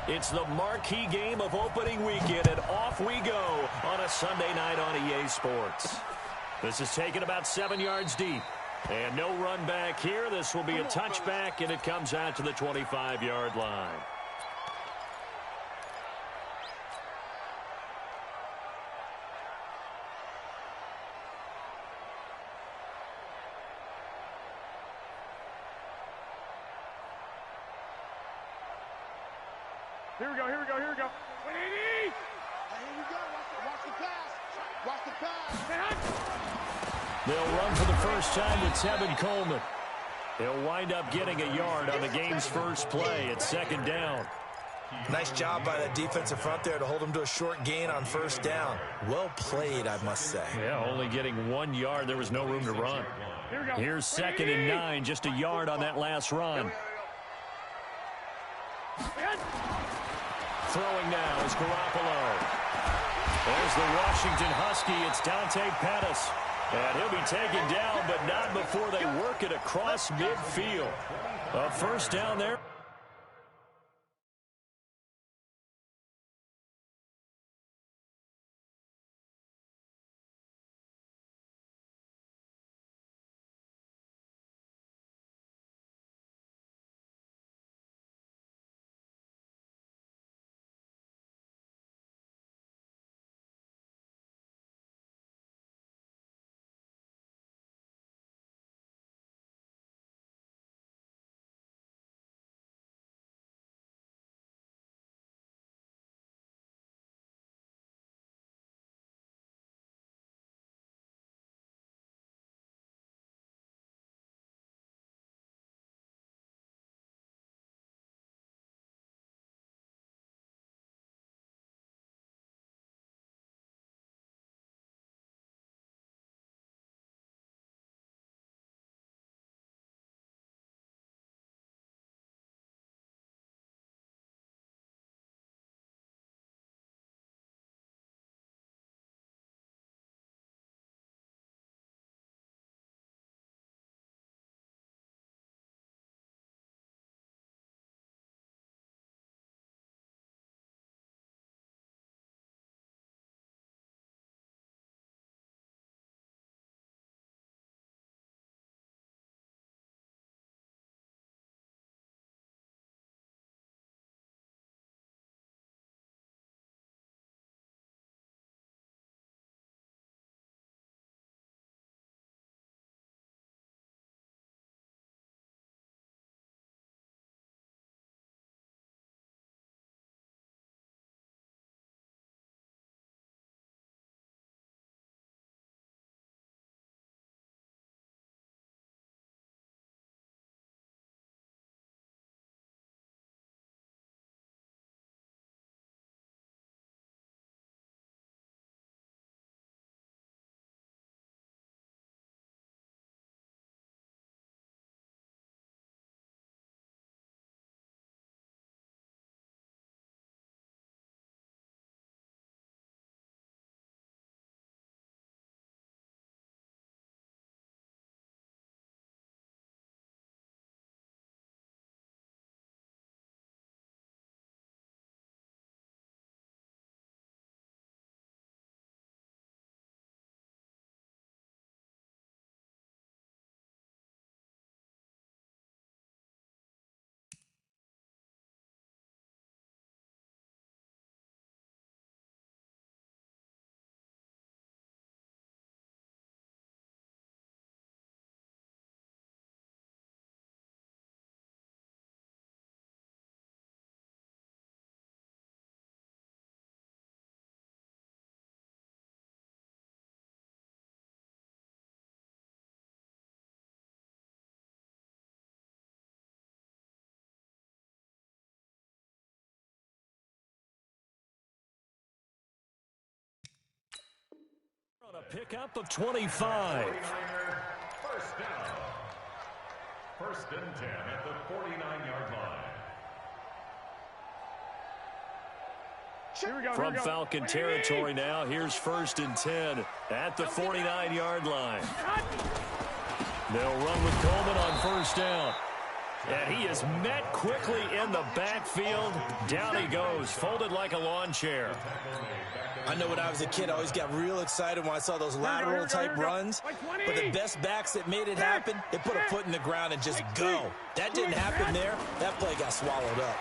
It's the marquee game of opening weekend, and off we go on a Sunday night on EA Sports. This is taken about 7 yards deep. And no run back here. This will be a touchback, and it comes out to the 25-yard line. Here we go. Here we go. Here we go. Watch the pass. Watch the pass. They'll run for the first time with Tevin Coleman. He'll wind up getting a yard on the game's first play at second down. Nice job by that defensive front there to hold him to a short gain on first down. Well played, I must say. Yeah, only getting 1 yard. There was no room to run. Here's 2nd and 9, just a yard on that last run. Throwing now is Garoppolo. There's the Washington Husky. It's Dante Pettis. And he'll be taken down, but not before they work it across midfield. A first down there. On a pickup of 25. First down. 1st and 10 at the 49-yard line. From Falcon territory now, here's 1st and 10 at the 49-yard line. They'll run with Coleman on 1st down. And he is met quickly in the backfield. Down he goes, folded like a lawn chair. I know when I was a kid, I always got real excited when I saw those lateral-type runs. But the best backs that made it happen, they put a foot in the ground and just go. That didn't happen there. That play got swallowed up.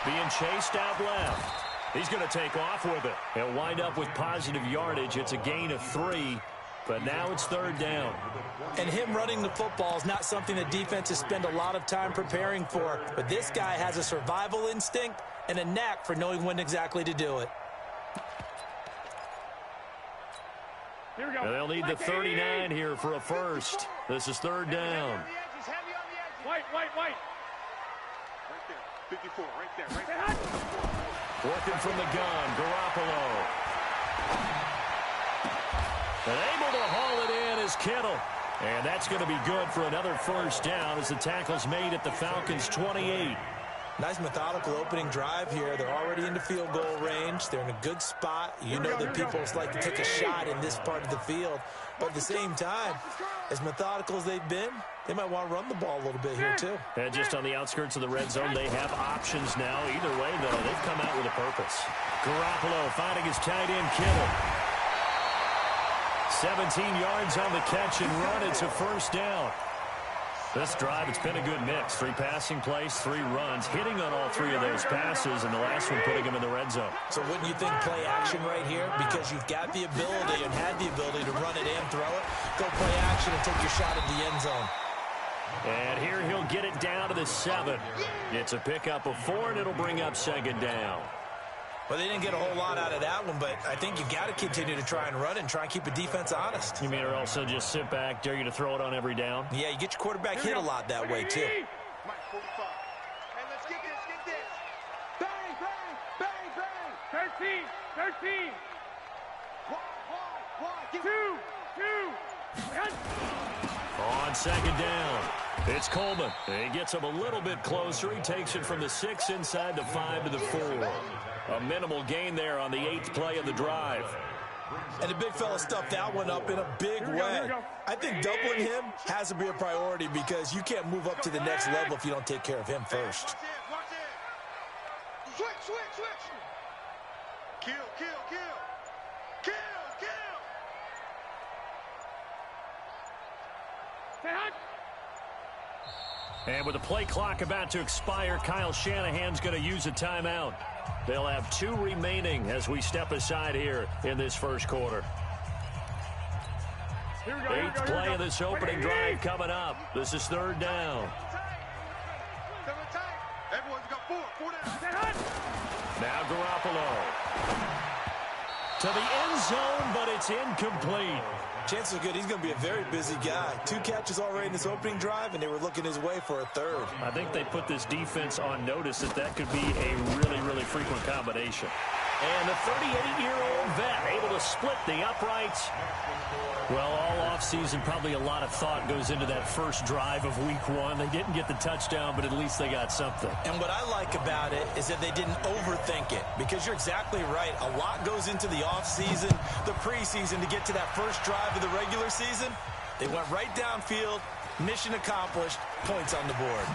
Being chased out left. He's going to take off with it. He'll wind up with positive yardage. It's a gain of 3, but now it's 3rd down. And him running the football is not something that defenses spend a lot of time preparing for. But this guy has a survival instinct and a knack for knowing when exactly to do it. Here we go. And they'll need the 39 here for a first. This is 3rd down. White. Right there. 54, right there. Working from the gun, Garoppolo. And able to haul it in is Kittle. And that's going to be good for another first down as the tackle's made at the Falcons' 28. Nice methodical opening drive here. They're already into field goal range. They're in a good spot. You know that people like to take a shot in this part of the field. But at the same time, as methodical as they've been, they might want to run the ball a little bit here, too. And just on the outskirts of the red zone, they have options now. Either way, though, they've come out with a purpose. Garoppolo finding his tight end, Kittle. 17 yards on the catch and run. It's a first down. This drive, it's been a good mix. 3 passing plays, 3 runs, hitting on all 3 of those passes, and the last one putting him in the red zone. So wouldn't you think play action right here? Because you've got the ability and had the ability to run it and throw it. Go play action and take your shot at the end zone. And here he'll get it down to the 7. It's a pickup of 4, and it'll bring up 2nd down. Well, they didn't get a whole lot out of that one, but I think you got to continue to try and run and try and keep the defense honest. You mean or also just sit back, dare you to throw it on every down? Yeah, you get your quarterback hit a lot that way, too. Mike, 45. Hey, let's get this. Bang, bang, bang, bang. 13. One. On 2nd down, it's Coleman. He gets him a little bit closer. He takes it from the 6 inside the 5 to the 4. A minimal gain there on the 8th play of the drive. And the big fella stuffed that one up in a big way. I think doubling him has to be a priority because you can't move up to the next level if you don't take care of him first. Watch it. Switch. Kill. And with the play clock about to expire, Kyle Shanahan's going to use a timeout. They'll have 2 remaining as we step aside here in this first quarter. 8th play of this opening drive coming up. This is 3rd down. Everyone's got 4 down. Now Garoppolo. To the end zone, but it's incomplete. Chances are good he's going to be a very busy guy. 2 catches already in this opening drive, and they were looking his way for a 3rd. I think they put this defense on notice that could be a really frequent combination. And the 38-year-old vet able to split the uprights. Well, all offseason, probably a lot of thought goes into that first drive of week 1. They didn't get the touchdown, but at least they got something. And what I like about it is that they didn't overthink it, because you're exactly right. A lot goes into the offseason, the preseason to get to that first drive of the regular season. They went right downfield, mission accomplished, points on the board.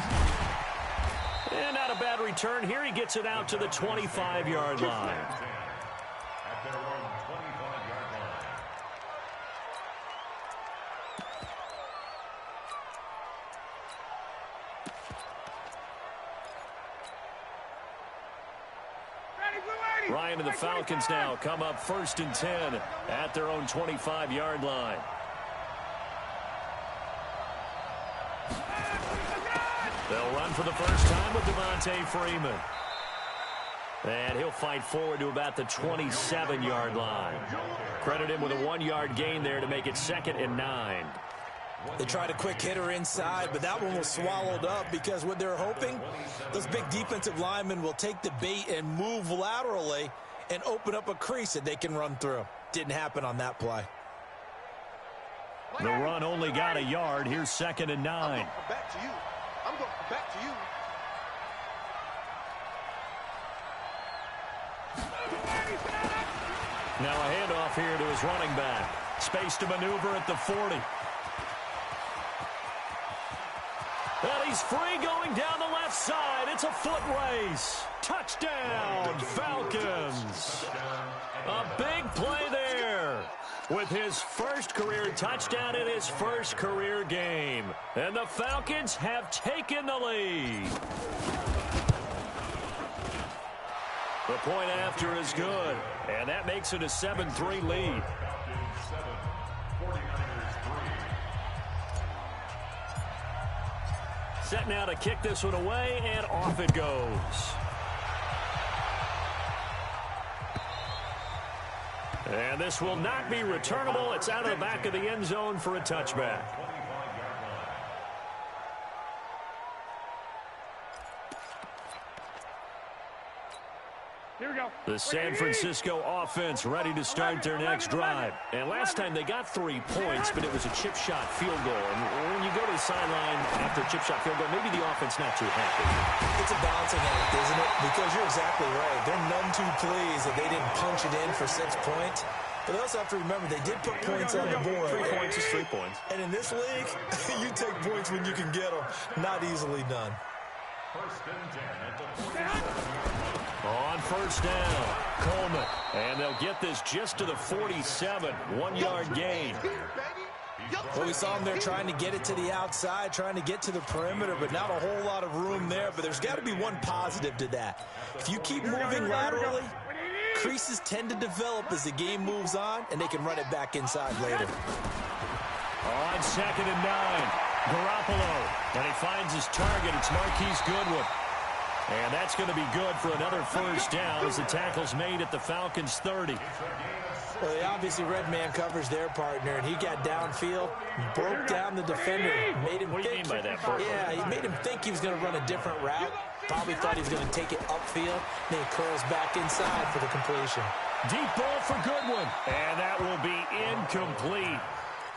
And not a bad return here. He gets it out to the 25-yard line. At their own 25-yard line. Ryan and the Falcons now come up 1st and 10 at their own 25-yard line. They'll run for the first time with Devontae Freeman. And he'll fight forward to about the 27-yard line. Credit him with a 1-yard gain there to make it 2nd and 9. They tried a quick hitter inside, but that one was swallowed up because what they're hoping, those big defensive linemen will take the bait and move laterally and open up a crease that they can run through. Didn't happen on that play. The run only got a yard. Here's 2nd and 9. I'm going back to you. Now a handoff here to his running back. Space to maneuver at the 40. And he's free going down the left side. It's a foot race. Touchdown, Falcons. A big play there with his first career touchdown in his first career game. And the Falcons have taken the lead. The point after is good, and that makes it a 7-3 lead. Set now to kick this one away, and off it goes. And this will not be returnable. It's out of the back of the end zone for a touchback. Here we go. The San Francisco offense ready to start their next drive. And last time they got 3 points, but it was a chip shot field goal. And when you go to the sideline after a chip shot field goal, maybe the offense not too happy. It's a balancing act, isn't it? Because you're exactly right. They're none too pleased that they didn't punch it in for 6 points. But they also have to remember they did put points on the board. 3 points is 3 points. And in this league, you take points when you can get them. Not easily done. First and 10 at the 47. On first down, Coleman. And they'll get this just to the 47, 1-yard gain. Well, we saw him there trying to get it to the outside, trying to get to the perimeter, but not a whole lot of room there. But there's got to be one positive to that. If you keep moving laterally, creases tend to develop as the game moves on, and they can run it back inside later. On 2nd and 9, Garoppolo. And he finds his target. It's Marquise Goodwin. And that's going to be good for another first down as the tackle's made at the Falcons' 30. Well, they obviously red man covers their partner, and he got downfield, broke down the defender, made him What do you mean by that, Bert? Yeah, he made him think he was going to run a different route. Probably thought he was going to take it upfield, then he curls back inside for the completion. Deep ball for Goodwin. And that will be incomplete.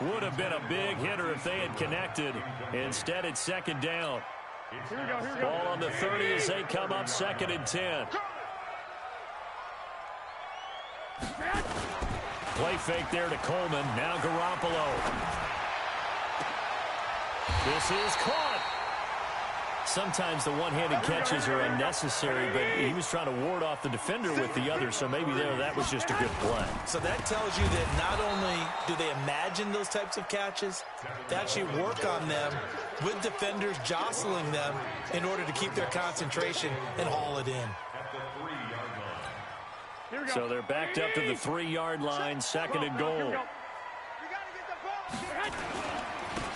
Would have been a big hitter if they had connected. Instead, it's 2nd down. Here we go, here we go. Ball on the 30 as they come up 2nd and 10. Play fake there to Coleman. Now Garoppolo. This is caught. Sometimes the one-handed catches are unnecessary, but he was trying to ward off the defender with the other, so maybe there that was just a good play. So that tells you that not only do they imagine those types of catches, they actually work on them with defenders jostling them in order to keep their concentration and haul it in. So they're backed up to the 3-yard line, 2nd and goal.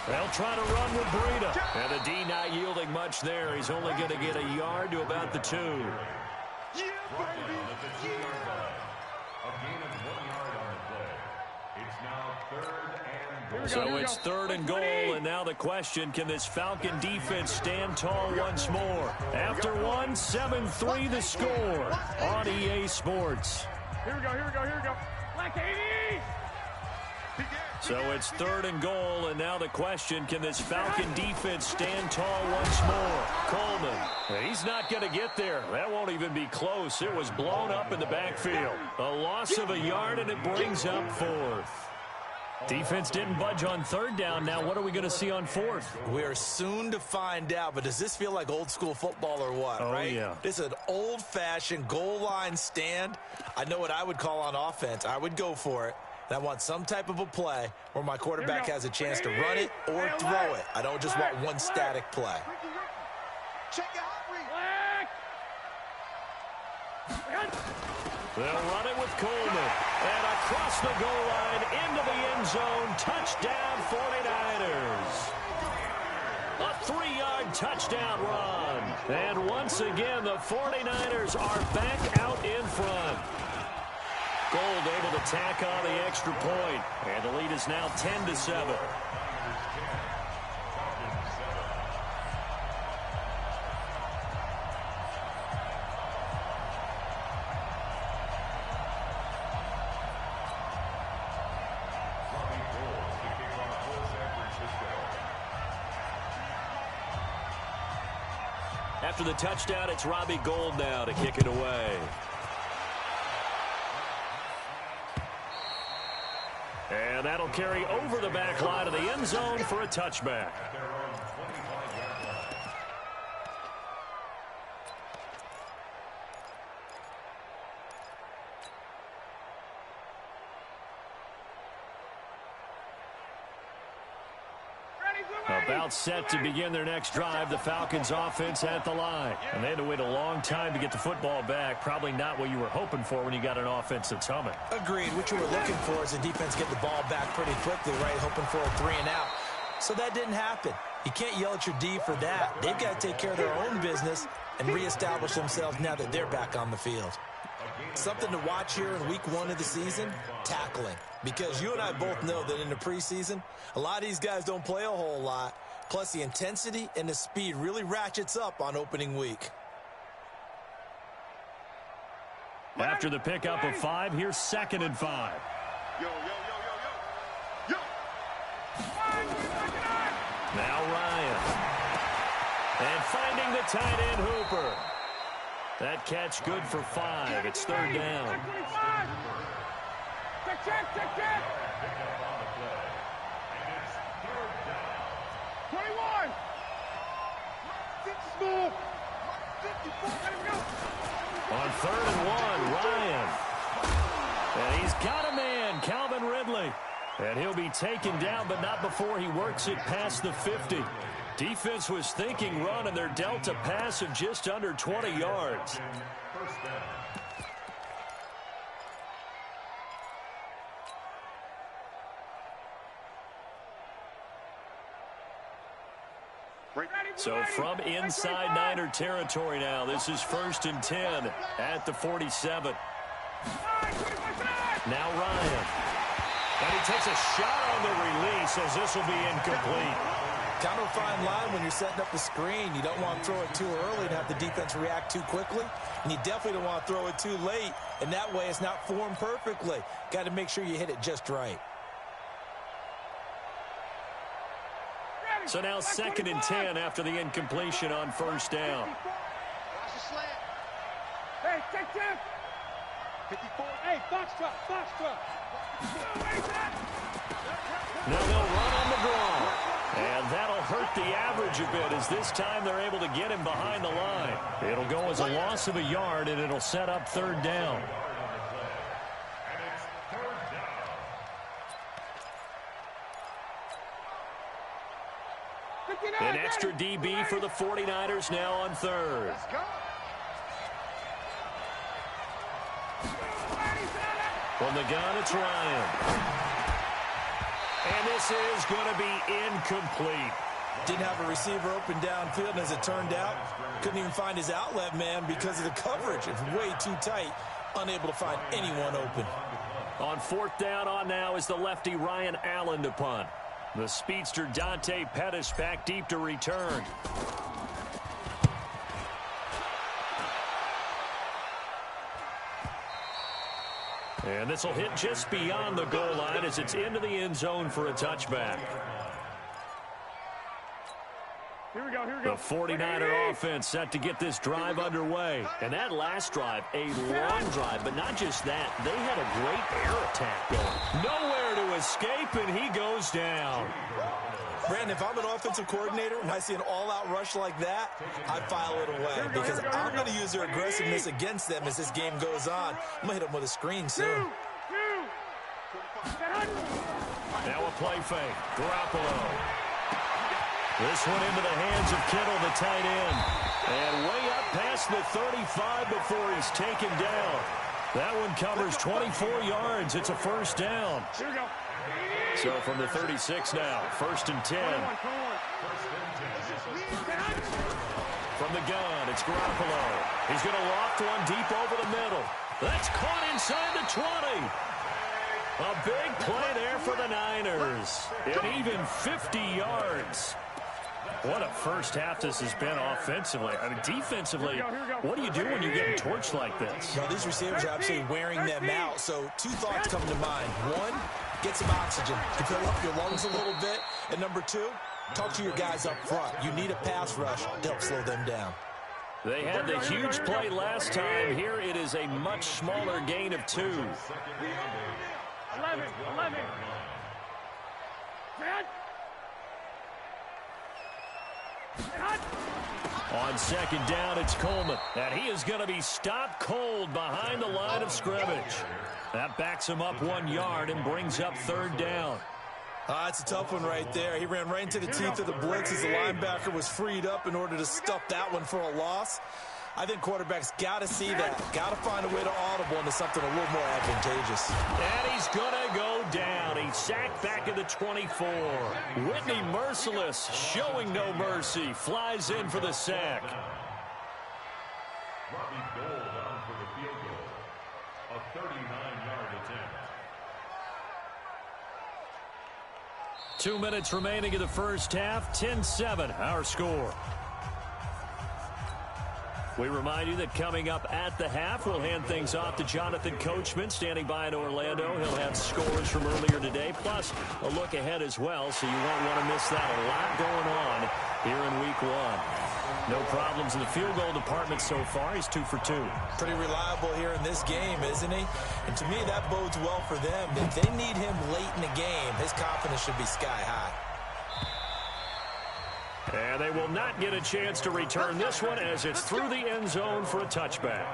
They'll try to run with Breida. And the D not yielding much there. He's only going to get a yard to about the 2. So it's 3rd and goal, and now the question, can this Falcon defense stand tall once more? After one, 7-3 the score on EA Sports. Here we go, here we go, here we go. Black 80! So it's 3rd and goal, and now the question, can this Falcon defense stand tall once more? Coleman, he's not going to get there. That won't even be close. It was blown up in the backfield. A loss of a yard, and it brings up 4th. Defense didn't budge on 3rd down. Now what are we going to see on 4th? We are soon to find out, but does this feel like old school football or what, Oh, right? yeah. This is an old-fashioned goal line stand. I know what I would call on offense. I would go for it. And I want some type of a play where my quarterback has a chance to run it or throw it. I don't just want one static play. Check out. They'll run it with Coleman. And across the goal line into the end zone. Touchdown 49ers. A 3-yard touchdown run. And once again, the 49ers are back out in front. Gold able to tack on the extra point. And the lead is now 10-7. After the touchdown, it's Robbie Gould now to kick it away. And that'll carry over the back line of the end zone for a touchback. About set to begin their next drive, the Falcons offense at the line. And they had to wait a long time to get the football back. Probably not what you were hoping for when you got an offense that's humming. Agreed. What you were looking for is the defense get the ball back pretty quickly, right? Hoping for a 3 and out. So that didn't happen. You can't yell at your D for that. They've got to take care of their own business and reestablish themselves now that they're back on the field. Something to watch here in week 1 of the season, tackling. Because you and I both know that in the preseason, a lot of these guys don't play a whole lot. Plus, the intensity and the speed really ratchets up on opening week. After the pickup of 5, here's 2nd and 5. Yo, yo, yo, yo, yo. Yo. Now Ryan. And finding the tight end Hooper. That catch good for 5. It's 3rd down. Check. 21. 54. On 3rd and 1, Ryan. And he's got a man, Calvin Ridley. And he'll be taken down, but not before he works it past the 50. Defense was thinking run, and they're dealt a pass of just under 20 yards. So from inside Niner territory now, this is 1st and 10 at the 47. Now Ryan. And he takes a shot on the release as this will be incomplete. Kind of a fine line when you're setting up the screen. You don't want to throw it too early and have the defense react too quickly. And you definitely don't want to throw it too late. And that way it's not formed perfectly. Got to make sure you hit it just right. So now 2nd and 10 after the incompletion on 1st down. Watch the slant. Hey, check. 54. Hey, box truck. Now they'll run on the draw. And that'll hurt the average a bit as this time they're able to get him behind the line. It'll go as a loss of a yard, and it'll set up 3rd down. An extra DB for the 49ers now on 3rd. Let's go. From the gun, it's Ryan. And this is going to be incomplete. Didn't have a receiver open downfield, and as it turned out, couldn't even find his outlet man because of the coverage. It's way too tight, unable to find anyone open. On 4th down on now is the lefty Ryan Allen to punt. The speedster Dante Pettis back deep to return. And this will hit just beyond the goal line as it's into the end zone for a touchback. Here we go. The 49er offense set to get this drive underway. And that last drive, a long drive, but not just that. They had a great air attack going. Nowhere to escape, and he goes down. Brandon, if I'm an offensive coordinator and I see an all-out rush like that, I file it away because I'm going to use their aggressiveness against them as this game goes on. I'm going to hit them with a screen soon. Now a play fake. Garoppolo. This one into the hands of Kittle, the tight end. And way up past the 35 before he's taken down. That one covers 24 yards. It's a 1st down. Here we go. So from the 36 now, 1st and 10. From the gun, it's Garoppolo. He's going to loft one deep over the middle. That's caught inside the 20. A big play there for the Niners. And even 50 yards. What a first half this has been offensively. I mean, defensively, what do you do when you're getting torched like this? Well, these receivers are absolutely wearing them out. So 2 thoughts come to mind. 1, get some oxygen to fill up your lungs a little bit. And number 2, talk to your guys up front. You need a pass rush to help slow them down. They had the huge play last time. Here it is a much smaller gain of 2. 11. On 2nd down, it's Coleman. And he is going to be stopped cold behind the line of scrimmage. That backs him up 1 yard and brings up 3rd down. That's a tough one right there. He ran right into the teeth of the blitz as the linebacker was freed up in order to stuff that one for a loss. I think quarterbacks got to see that. Got to find a way to audible into something a little more advantageous. And he's going to go down. He's sacked back at the 24. Whitney Merciless, showing no mercy, flies in for the sack. Robbie Gould on for the field goal. A 39-yard attempt. 2 minutes remaining in the first half. 10-7, our score. We remind you that coming up at the half, we'll hand things off to Jonathan Coachman, standing by in Orlando. He'll have scores from earlier today, plus a look ahead as well, so you won't want to miss that. A lot going on here in Week 1. No problems in the field goal department so far. He's 2 for 2. Pretty reliable here in this game, isn't he? And to me, that bodes well for them. If they need him late in the game, his confidence should be sky high. And they will not get a chance to return this one as it's through the end zone for a touchback.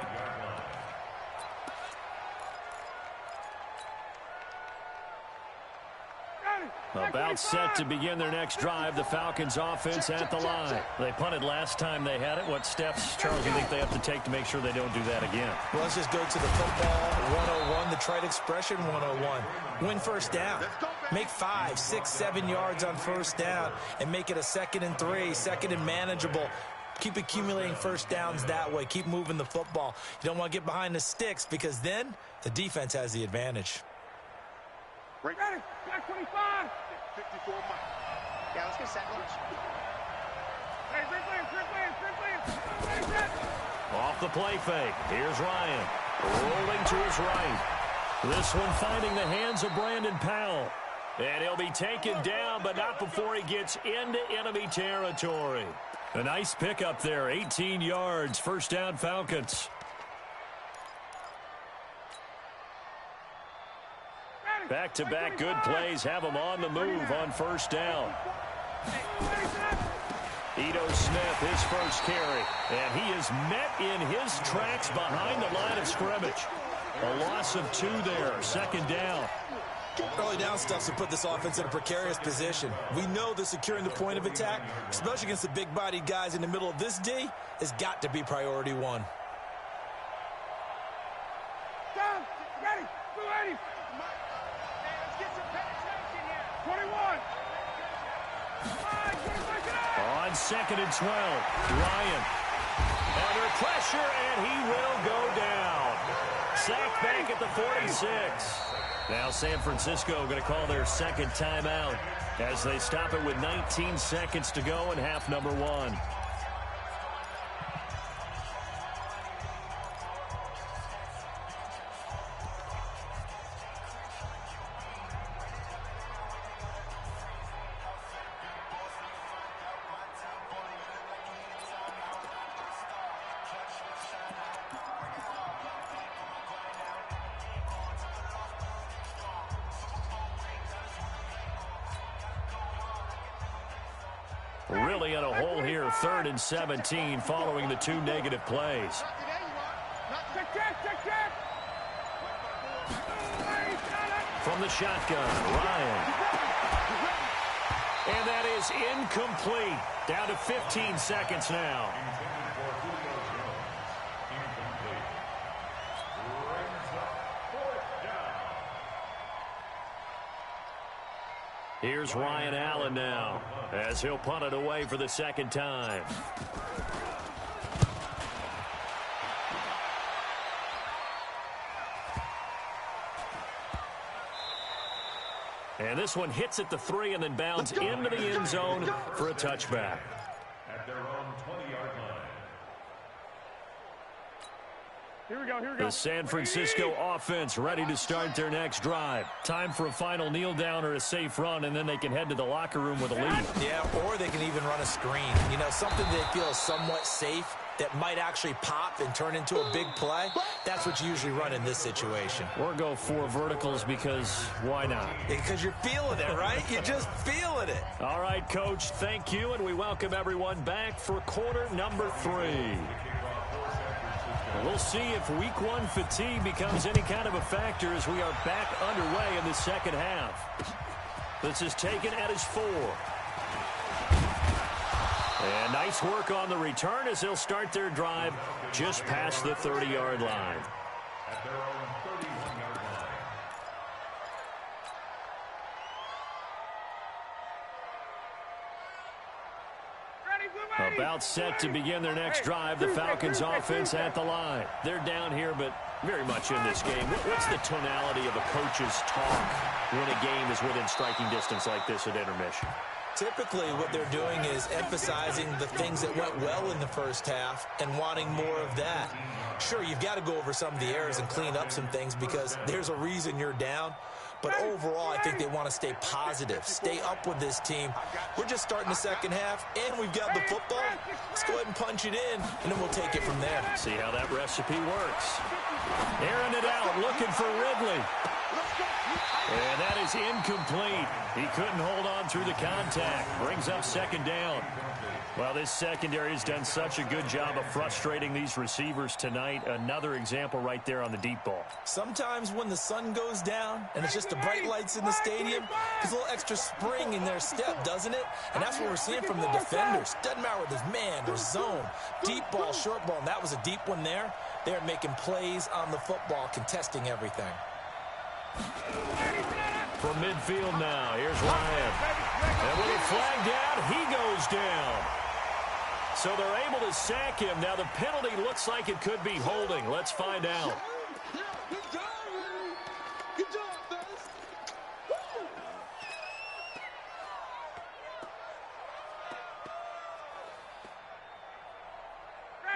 About set to begin their next drive, the Falcons offense at the line. They punted last time they had it. What steps, Charles, do you think they have to take to make sure they don't do that again? Well, let's just go to the football 101, the trite expression 101. Win first down. Make 5, 6, 7 yards on first down and make it a 2nd and 3, 2nd and manageable. Keep accumulating first downs that way. Keep moving the football. You don't want to get behind the sticks because then the defense has the advantage. Ready, back 25. 54 miles. Yeah, let's get set. Hey, Ridley. Off the play fake. Here's Ryan. Rolling to his right. This one finding the hands of Brandon Powell. And he'll be taken down, but not before he gets into enemy territory. A nice pickup there. 18 yards. First down, Falcons. Back-to-back good plays have him on the move on first down. Ito Smith, his first carry. And he is met in his tracks behind the line of scrimmage. A loss of 2 there. 2nd down. Early down stuffs to put this offense in a precarious position. We know that securing the point of attack, especially against the big-bodied guys in the middle of this D, has got to be priority 1. Down, ready, 280. Let's get some penetration here. 21. On 2nd and 12, Ryan. Under pressure, and he will go down. Sacked back at the 46. Now San Francisco going to call their 2nd timeout as they stop it with 19 seconds to go in half number 1. Really in a hole here, 3rd and 17 following the 2 negative plays. From the shotgun, Ryan. And that is incomplete. Down to 15 seconds now. Here's Ryan Allen now, as he'll punt it away for the 2nd time. And this one hits at the 3 and then bounds into the end zone for a touchback. At their own 20-yard line. Here we go. The San Francisco offense ready to start their next drive. Time for a final kneel down or a safe run, and then they can head to the locker room with a lead. Yeah, or they can even run a screen. You know, something they feel is somewhat safe that might actually pop and turn into a big play. That's what you usually run in this situation. Or go 4 verticals because why not? Because you're feeling it, right? You're just feeling it. All right, Coach, thank you, and we welcome everyone back for quarter number 3. We'll see if Week 1 fatigue becomes any kind of a factor as we are back underway in the 2nd half. This is taken at his 4. And nice work on the return as they'll start their drive just past the 30-yard line. At their own 31-yard line. About set to begin their next drive, the Falcons offense at the line. They're down here, but very much in this game. What's the tonality of a coach's talk when a game is within striking distance like this at intermission? Typically, what they're doing is emphasizing the things that went well in the first half and wanting more of that. Sure, you've got to go over some of the errors and clean up some things because there's a reason you're down. But overall, I think they want to stay positive, stay up with this team. We're just starting the second half, and we've got the football. Let's go ahead and punch it in, and then we'll take it from there. See how that recipe works. Airing it out, looking for Ridley. And that is incomplete. He couldn't hold on through the contact. Brings up second down. Well, this secondary has done such a good job of frustrating these receivers tonight. Another example right there on the deep ball. Sometimes when the sun goes down and it's just the bright lights in the stadium, there's a little extra spring in their step, doesn't it? And that's what we're seeing from the defenders. Doesn't matter whether there's man or zone, deep ball, short ball, and that was a deep one there. They're making plays on the football, contesting everything. From midfield now, here's Ryan. And with a flag down, he goes down. So they're able to sack him. Now the penalty looks like it could be holding. Let's find out. Good job, man. Good job, fellas.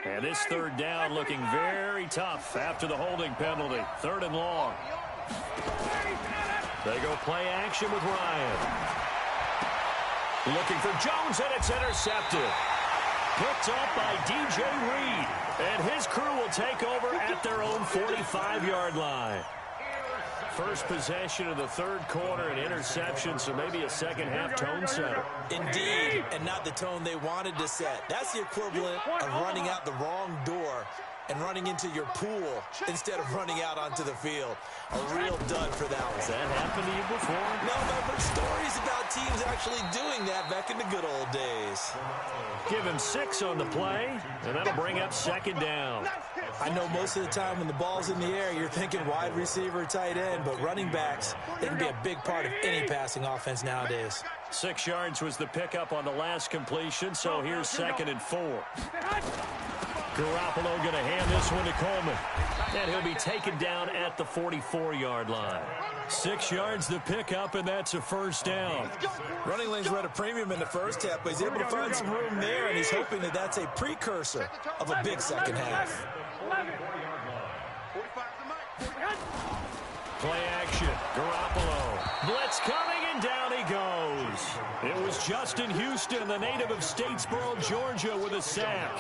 And this third down looking very tough after the holding penalty. 3rd and long. They go play action with Ryan. Looking for Jones, and it's intercepted. Picked up by DJ Reed. And his crew will take over at their own 45-yard line. First possession of the third quarter, an interception, so maybe a second-half tone setter. Indeed, and not the tone they wanted to set. That's the equivalent of running out the wrong door and running into your pool instead of running out onto the field. A real dud for that one. Has that happened to you before? No, I've heard stories about teams actually doing that back in the good old days. Give him 6 on the play, and that'll bring up second down. I know most of the time when the ball's in the air, you're thinking wide receiver, tight end, but running backs, they can be a big part of any passing offense nowadays. 6 yards was the pickup on the last completion, so here's 2nd and 4. Garoppolo going to hand this one to Coleman. And he'll be taken down at the 44-yard line. 6 yards the pickup, and that's a first down. Running lanes were at a premium in the first half, but he's able to find some room there, and he's hoping that that's a precursor of a big second half. Play action. Garoppolo. Blitz coming, and down he goes. It was Justin Houston, the native of Statesboro, Georgia, with a sack.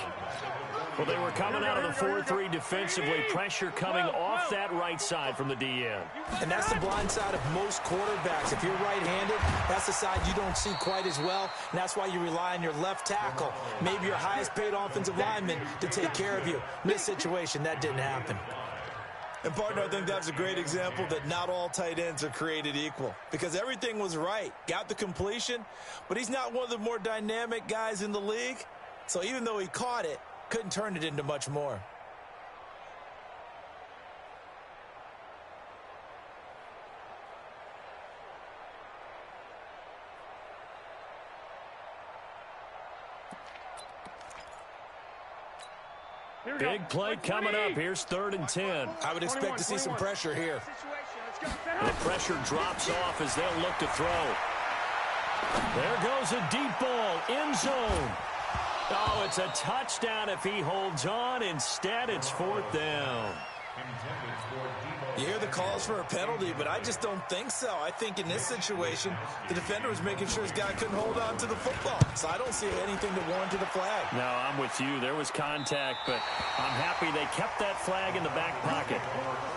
Well, they were coming out of the 4-3 defensively. Pressure coming off that right side from the DN. And that's the blind side of most quarterbacks. If you're right-handed, that's the side you don't see quite as well. And that's why you rely on your left tackle, maybe your highest-paid offensive lineman, to take care of you. In this situation, that didn't happen. And, partner, I think that's a great example that not all tight ends are created equal. Because everything was right. Got the completion, but he's not one of the more dynamic guys in the league. So even though he caught it, couldn't turn it into much more. Big play coming up. Here's 3rd and 10. I would expect to see some pressure here. The pressure drops off as they'll look to throw. There goes a deep ball, end zone. Oh, it's a touchdown if he holds on. Instead, it's 4th down. You hear the calls for a penalty, but I just don't think so. I think in this situation, the defender was making sure his guy couldn't hold on to the football. So I don't see anything to warrant the flag. No, I'm with you. There was contact, but I'm happy they kept that flag in the back pocket.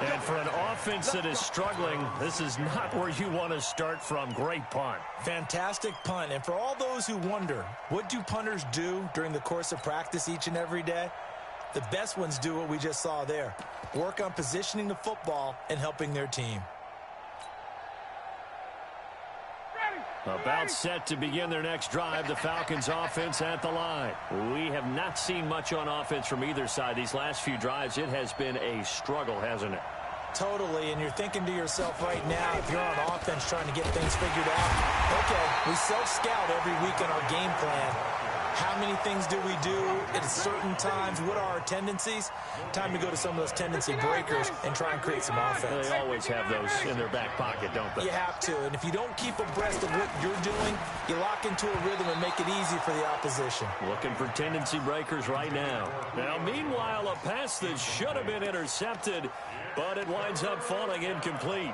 And for an offense that is struggling, this is not where you want to start from. Great punt. Fantastic punt. And for all those who wonder, what do punters do during the course of practice each and every day? The best ones do what we just saw there. Work on positioning the football and helping their team. About set to begin their next drive, the Falcons offense at the line. We have not seen much on offense from either side. These last few drives, it has been a struggle, hasn't it? Totally, and you're thinking to yourself right now, if you're on offense trying to get things figured out, okay, we self-scout every week in our game plan. How many things do we do at certain times? What are our tendencies? Time to go to some of those tendency breakers and try and create some offense. They always have those in their back pocket, don't they? You have to, and if you don't keep abreast of what you're doing, you lock into a rhythm and make it easy for the opposition. Looking for tendency breakers right now. Now, meanwhile, a pass that should have been intercepted, but it winds up falling incomplete.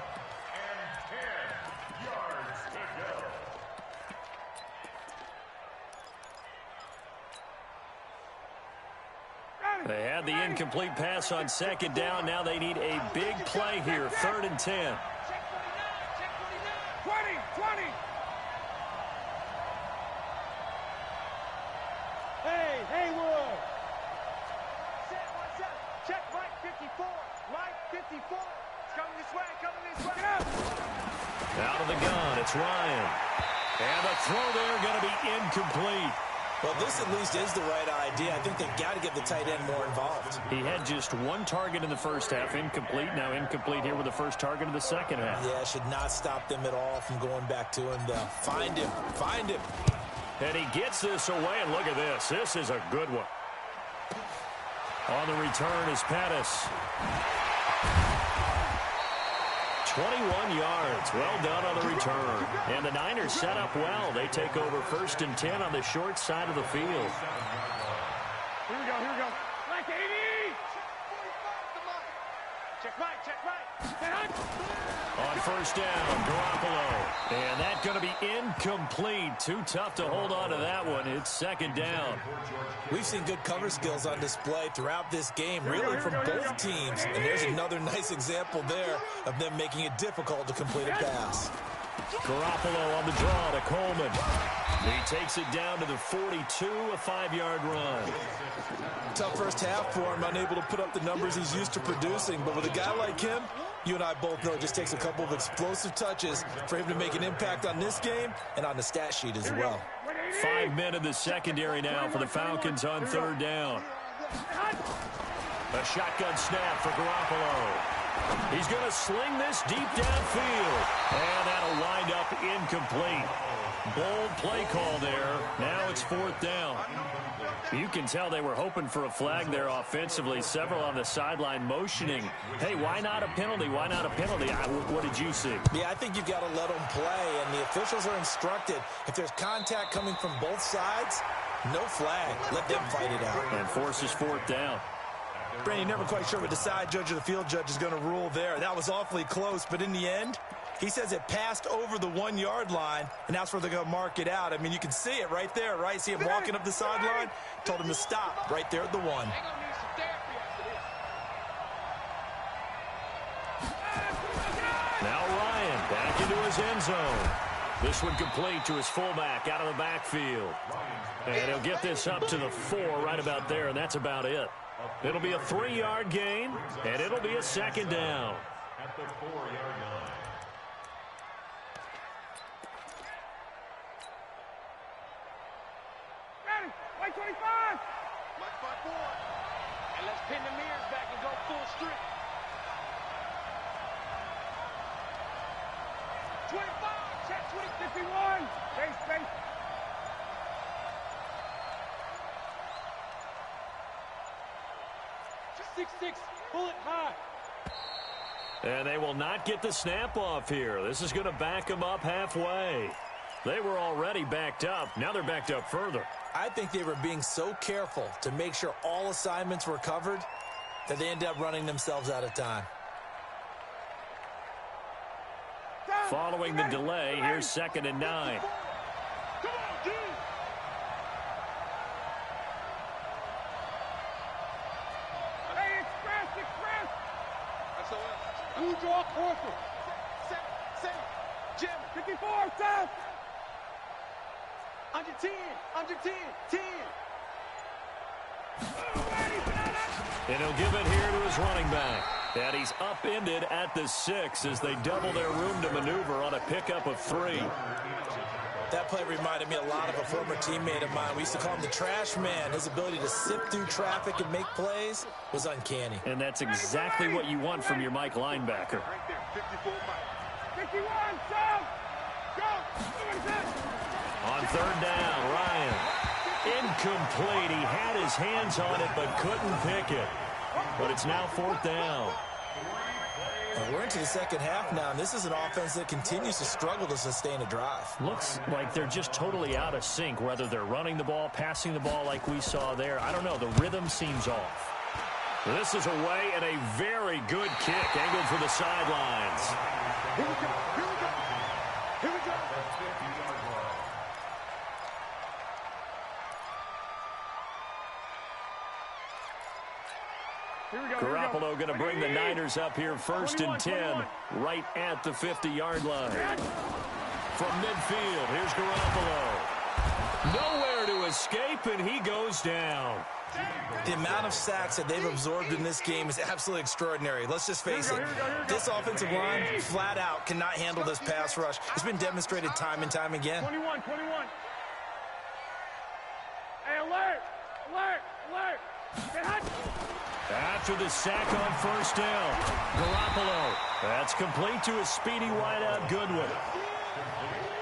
They had the incomplete pass on second down. Now they need a big play here, 3rd and 10. 20, 20. Hey, Haywood. Check right 54. Right 54. It's coming this way, Get up. Out of the gun, it's Ryan. And the throw there going to be incomplete. Well, this at least is the right idea. I think they've got to get the tight end more involved. He had just one target in the first half, incomplete. Now incomplete here with the first target of the second half. Yeah, should not stop them at all from going back to him, though. Find him. And he gets this away, and look at this. This is a good one. On the return is Pettis. 21 yards. Well done on the return. And the Niners set up well. They take over 1st and 10 on the short side of the field. Here we go. Like 80. Check right. On 1st down, Garoppolo. And that's going to be incomplete. Too tough to hold on to that one. It's 2nd down. We've seen good cover skills on display throughout this game, really from both teams. And there's another nice example there of them making it difficult to complete a pass. Garoppolo on the draw to Coleman. He takes it down to the 42, a 5-yard run. Tough first half for him, unable to put up the numbers he's used to producing. But with a guy like him, you and I both know it just takes a couple of explosive touches for him to make an impact on this game and on the stat sheet as well. 5 men in the secondary now for the Falcons on 3rd down. A shotgun snap for Garoppolo. He's going to sling this deep downfield. And that'll wind up incomplete. Bold play call there. Now it's 4th down. You can tell they were hoping for a flag there offensively. Several on the sideline motioning. Hey, why not a penalty? Why not a penalty? What did you see? Yeah, I think you've got to let them play, and the officials are instructed. If there's contact coming from both sides, no flag. Let them fight it out. And forces 4th down. Brandon, you're never quite sure what the side judge or the field judge is going to rule there. That was awfully close, but in the end, he says it passed over the 1-yard line, and that's where they're going to mark it out. I mean, you can see it right there, right? See him walking up the sideline? Told him to stop right there at the 1. Now Ryan back into his end zone. This one complete to his fullback out of the backfield. And he'll get this up to the 4 right about there, and that's about it. It'll be a 3-yard gain, and it'll be a 2nd down. At the 4-yard line. Ready, white 25. Let's fight forward. And let's pin the mirrors back and go full streak. 25, check 20, 51. Space. 6-6, bullet high. And they will not get the snap off here. This is going to back them up halfway. They were already backed up. Now they're backed up further. I think they were being so careful to make sure all assignments were covered that they ended up running themselves out of time. Following the delay, here's 2nd and 9. Come on, dude. Hey, express. Who draw closer? Set. Jim. 54, south. Under 10. 10. And he'll give it here to his running back. And he's upended at the 6 as they double their room to maneuver on a pickup of 3. That play reminded me a lot of a former teammate of mine. We used to call him the trash man. His ability to sift through traffic and make plays was uncanny. And that's exactly what you want from your Mike linebacker. Right there, 54 Mike. 51, go! On third down, Ryan. Incomplete. He had his hands on it but couldn't pick it. But it's now fourth down. And we're into the second half now, and this is an offense that continues to struggle to sustain a drive. Looks like they're just totally out of sync, whether they're running the ball, passing the ball like we saw there. I don't know. The rhythm seems off. This is away and a very good kick angled for the sidelines. Here we go, here we go, here we go. Garoppolo going to bring the Niners up here first and 10 right at the 50-yard line. From midfield, here's Garoppolo. Nowhere to escape, and he goes down. The amount of sacks that they've absorbed in this game is absolutely extraordinary. Let's just face it. This offensive line, flat out, cannot handle this pass rush. It's been demonstrated time and time again. 21. Hey, alert! Get hot! After the sack on first down, Garoppolo. That's complete to his speedy wideout Goodwin.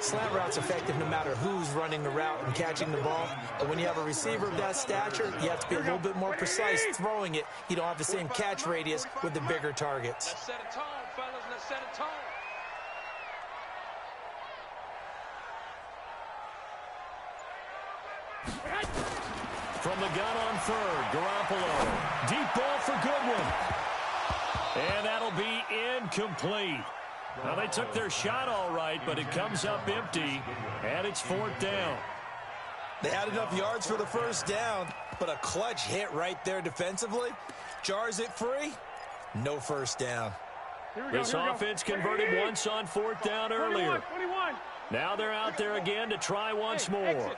Slant route's effective no matter who's running the route and catching the ball. But when you have a receiver of that stature, you have to be a little bit more precise throwing it. You don't have the same catch radius with the bigger targets. Let's set a tone, fellas. Let's set a tone. From the gun on third, Garoppolo. Deep ball for Goodwin. And that'll be incomplete. Now, they took their shot all right, but it comes up empty, and it's fourth down. They had enough yards for the first down, but a clutch hit right there defensively. Jars it free, no first down. This offense converted once on fourth down earlier. 21. Now they're out there again to try once more.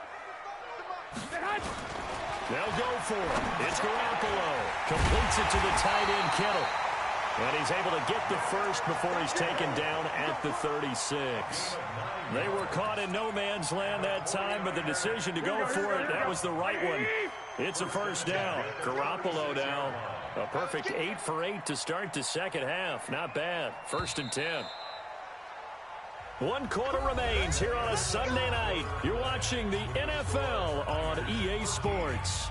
They'll go for it. It's Garoppolo. Completes it to the tight end, Kittle. And he's able to get the first before he's taken down at the 36. They were caught in no man's land that time, but the decision to go for it, that was the right one. It's a first down. Garoppolo now. A perfect 8 for 8 to start the second half. Not bad. First and 10. 1 quarter remains here on a Sunday night. You're watching the NFL on EA Sports.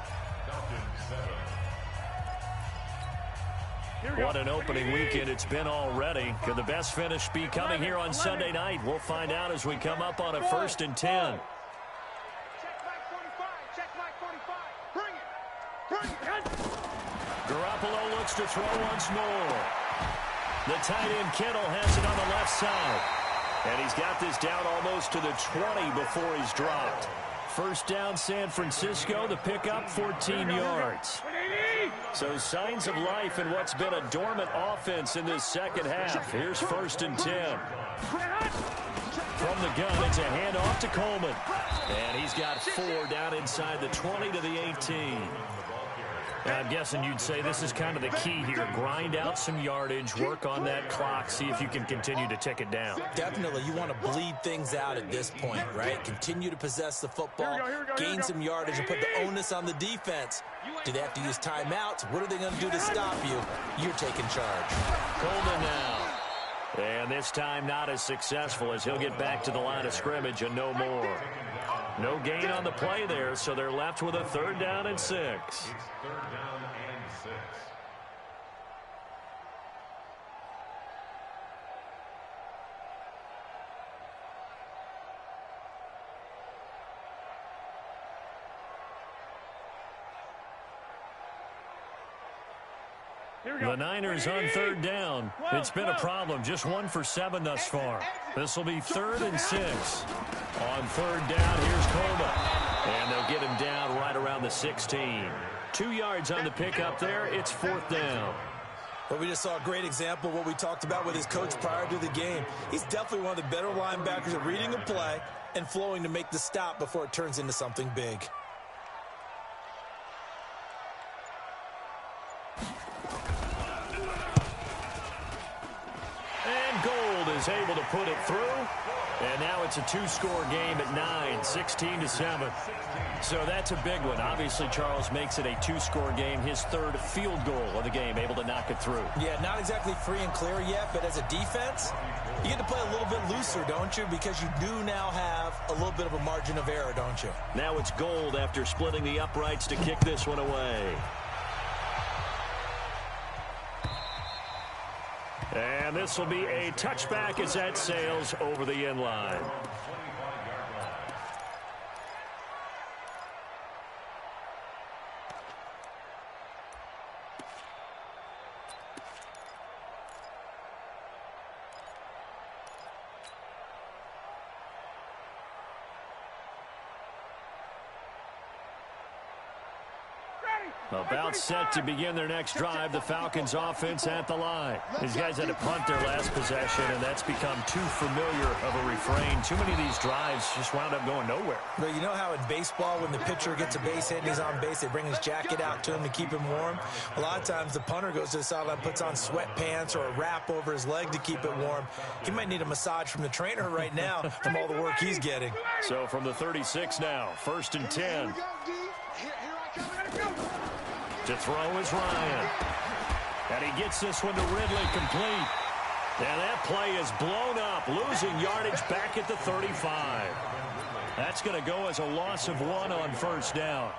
What an opening weekend it's been already. Could the best finish be coming here on Sunday night? We'll find out as we come up on a first and 10. Check Mike 45. Bring it. Garoppolo looks to throw once more. The tight end Kittle has it on the left side. And he's got this down almost to the 20 before he's dropped. First down, San Francisco. The pickup, 14 yards. So signs of life in what's been a dormant offense in this second half. Here's first and 10. From the gun, it's a handoff to Coleman. And he's got 4 down inside the 20 to the 18. I'm guessing you'd say this is kind of the key here. Grind out some yardage, work on that clock, see if you can continue to tick it down. Definitely, you want to bleed things out at this point, right? Continue to possess the football, gain some yardage, and put the onus on the defense. Do they have to use timeouts? What are they going to do to stop you? You're taking charge. Coleman now. And this time not as successful as he'll get back to the line of scrimmage and no more. No gain on the play there, so they're left with a third down and 6. It's third down and 6. The Niners on third down. It's been a problem. Just 1 for 7 thus far. This will be third and 6. On third down, here's Coleman. And they'll get him down right around the 16. 2 yards on the pickup there. It's fourth down. But we just saw a great example of what we talked about with his coach prior to the game. He's definitely one of the better linebackers at reading a play and flowing to make the stop before it turns into something big. And Gold is able to put it through. And now it's a two-score game at 9, 16-7. So that's a big one. Obviously, Charles makes it a two-score game, his third field goal of the game, able to knock it through. Yeah, not exactly free and clear yet, but as a defense, you get to play a little bit looser, don't you? Because you do now have a little bit of a margin of error, don't you? Now it's Gold after splitting the uprights to kick this one away. And this will be a touchback as that sails over the end line. About set to begin their next drive, the Falcons offense at the line. These guys had to punt their last possession, and that's become too familiar of a refrain. Too many of these drives just wound up going nowhere. But you know how in baseball, when the pitcher gets a base hit and he's on base, they bring his jacket out to him to keep him warm? A lot of times the punter goes to the sideline, puts on sweatpants or a wrap over his leg to keep it warm. He might need a massage from the trainer right now from all the work he's getting. So from the 36 now, 1st and 10. To throw is Ryan. And he gets this one to Ridley complete. And that play is blown up, losing yardage back at the 35. That's going to go as a loss of 1 on first down.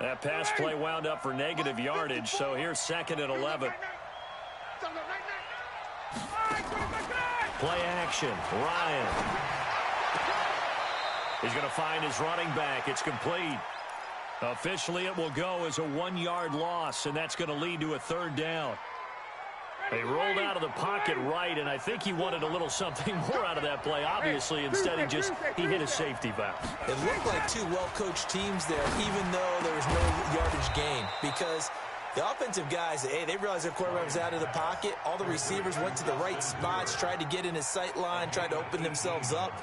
That pass play wound up for negative yardage, so here's 2nd and 11. Play action, Ryan. He's going to find his running back. It's complete. Officially, it will go as a 1-yard loss, and that's going to lead to a 3rd down. They rolled out of the pocket right, and I think he wanted a little something more out of that play. Obviously, instead he hit a safety valve. It looked like two well-coached teams there, even though there was no yardage gain, because the offensive guys, hey, they realized their quarterback was out of the pocket. All the receivers went to the right spots, tried to get in his sight line, tried to open themselves up.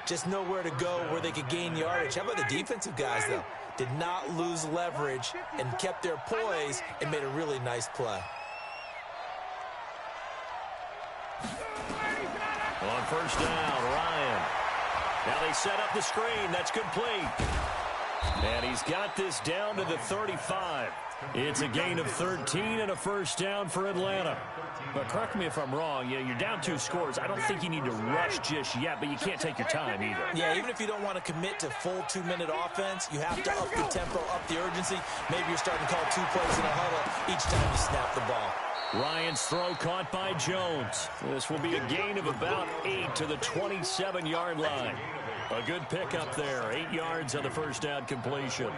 Just nowhere to go where they could gain yardage. How about the defensive guys, though? Did not lose leverage and kept their poise and made a really nice play. On first down, Ryan. Now they set up the screen. That's complete. And he's got this down to the 35. It's a gain of 13 and a first down for Atlanta. But correct me if I'm wrong, you're down 2 scores. I don't think you need to rush just yet, but you can't take your time either. Yeah, even if you don't want to commit to full 2-minute offense, you have to up the tempo, up the urgency. Maybe you're starting to call 2 plays in a huddle each time you snap the ball. Ryan's throw caught by Jones. This will be a gain of about 8 to the 27-yard line. A good pickup there, 8 yards on the first down completion.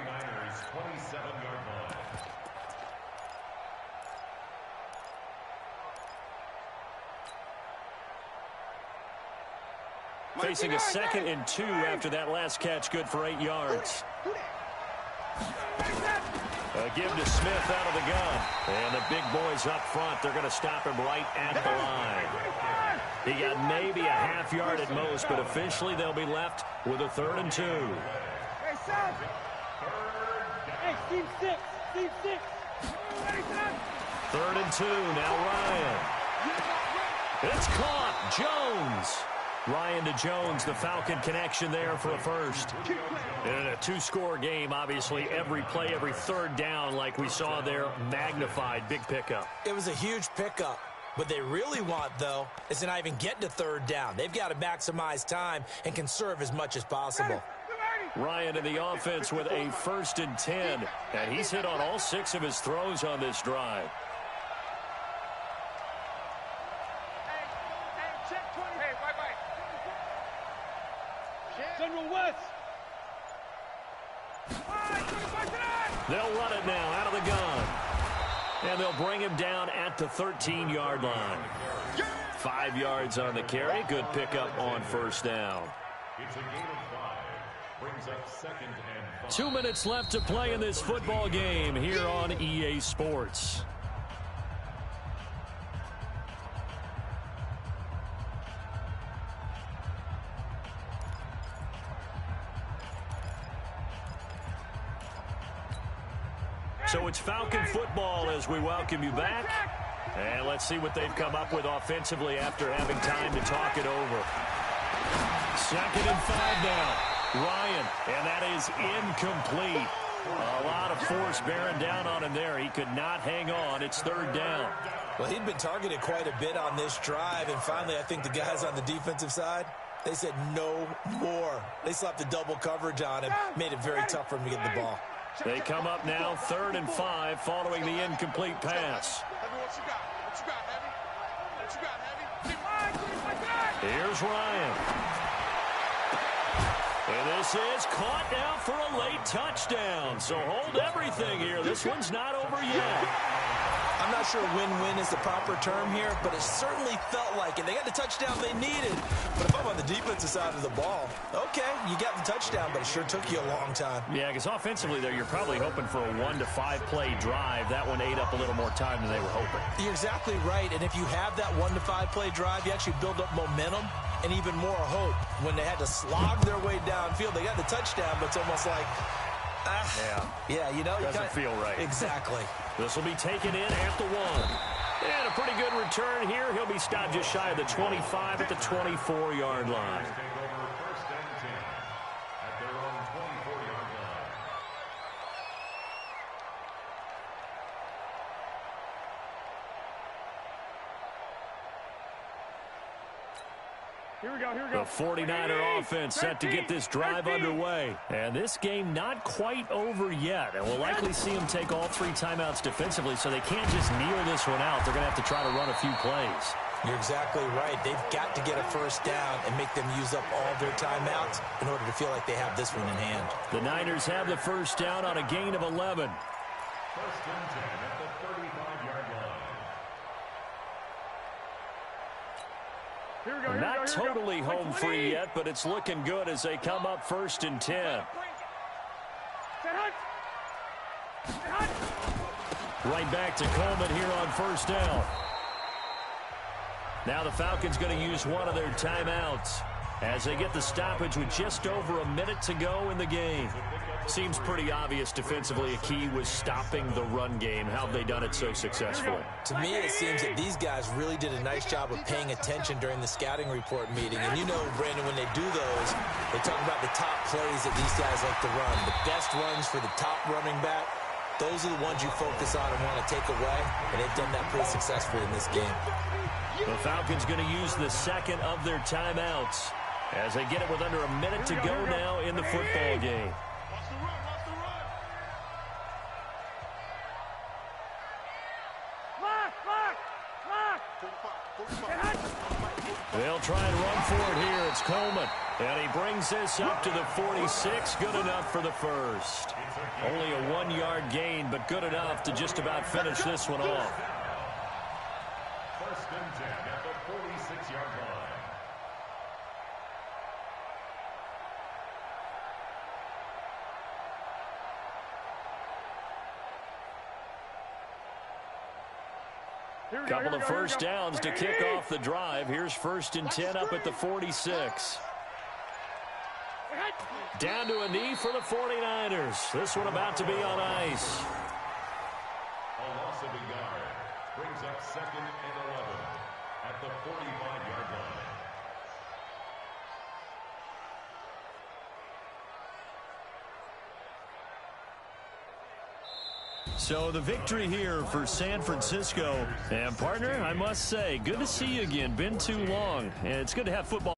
Facing a 2nd and 2 after that last catch, good for 8 yards. A give to Smith out of the gun. And the big boys up front, they're going to stop him right at the line. He got maybe a half yard at most, but officially they'll be left with a 3rd and 2. Hey, son. Hey, Steve 6. Steve 6. 3rd and 2, now Ryan. It's caught, Jones. Ryan to Jones, the Falcon connection there for a first. In a 2-score game, obviously, every play, every 3rd down, like we saw there, magnified, big pickup. It was a huge pickup. What they really want, though, is to not even get to 3rd down. They've got to maximize time and conserve as much as possible. Ryan in the offense with a 1st and 10, and he's hit on all 6 of his throws on this drive. General West. They'll run it now out of the gun. And they'll bring him down at the 13-yard line. 5 yards on the carry. Good pickup on first down. It's a gain of 5. Brings up 2nd and 5. 2 minutes left to play in this football game here on EA Sports. So it's Falcon football as we welcome you back. And let's see what they've come up with offensively after having time to talk it over. 2nd and 5 now. Ryan, and that is incomplete. A lot of force bearing down on him there. He could not hang on. It's 3rd down. Well, he'd been targeted quite a bit on this drive, and finally I think the guys on the defensive side, they said no more. They slapped the double coverage on him, made it very tough for him to get the ball. They come up now 3rd and 5 following the incomplete pass. Here's Ryan. And this is caught now for a late touchdown. So hold everything here. This one's not over yet. I'm not sure win-win is the proper term here, but it certainly felt like it. They got the touchdown they needed. But if I'm on the defensive side of the ball, okay, you got the touchdown, but it sure took you a long time. Yeah, because offensively, there, you're probably hoping for a 1 to 5 play drive. That one ate up a little more time than they were hoping. You're exactly right, and if you have that 1 to 5 play drive, you actually build up momentum and even more hope. When they had to slog their way downfield, they got the touchdown, but it's almost like, yeah, you know, doesn't feel right. Exactly. This will be taken in at the 1. And a pretty good return here. He'll be stopped just shy of the 25 at the 24-yard line. Here we go. The 49er offense set to get this drive underway. And this game not quite over yet. And we'll likely see them take all 3 timeouts defensively, so they can't just kneel this one out. They're going to have to try to run a few plays. You're exactly right. They've got to get a first down and make them use up all their timeouts in order to feel like they have this one in hand. The Niners have the first down on a gain of 11. 1st and 10 at the 35-yard line. Not totally home free yet, but it's looking good as they come up 1st and 10. Right back to Coleman here on 1st down. Now the Falcons going to use one of their timeouts as they get the stoppage with just over a minute to go in the game. Seems pretty obvious defensively a key was stopping the run game. How have they done it so successfully? To me, it seems that these guys really did a nice job of paying attention during the scouting report meeting. And you know, Brandon, when they do those, they talk about the top plays that these guys like to run. The best runs for the top running back, those are the ones you focus on and want to take away. And they've done that pretty successfully in this game. The Falcons going to use the 2nd of their timeouts as they get it with under a minute to go now in the football game. They'll try and run for it here. It's Coleman. And he brings this up to the 46. Good enough for the first. Only a 1-yard gain, but good enough to just about finish this one off. 1st and 10 at the 46-yard line. Couple of first downs to kick off the drive. Here's 1st and 10 up at the 46. Down to a knee for the 49ers. This one about to be on ice. A loss of a yard brings up 2nd and 11 at the 45-yard line. So the victory here for San Francisco. And partner, I must say, good to see you again. Been too long. And it's good to have football.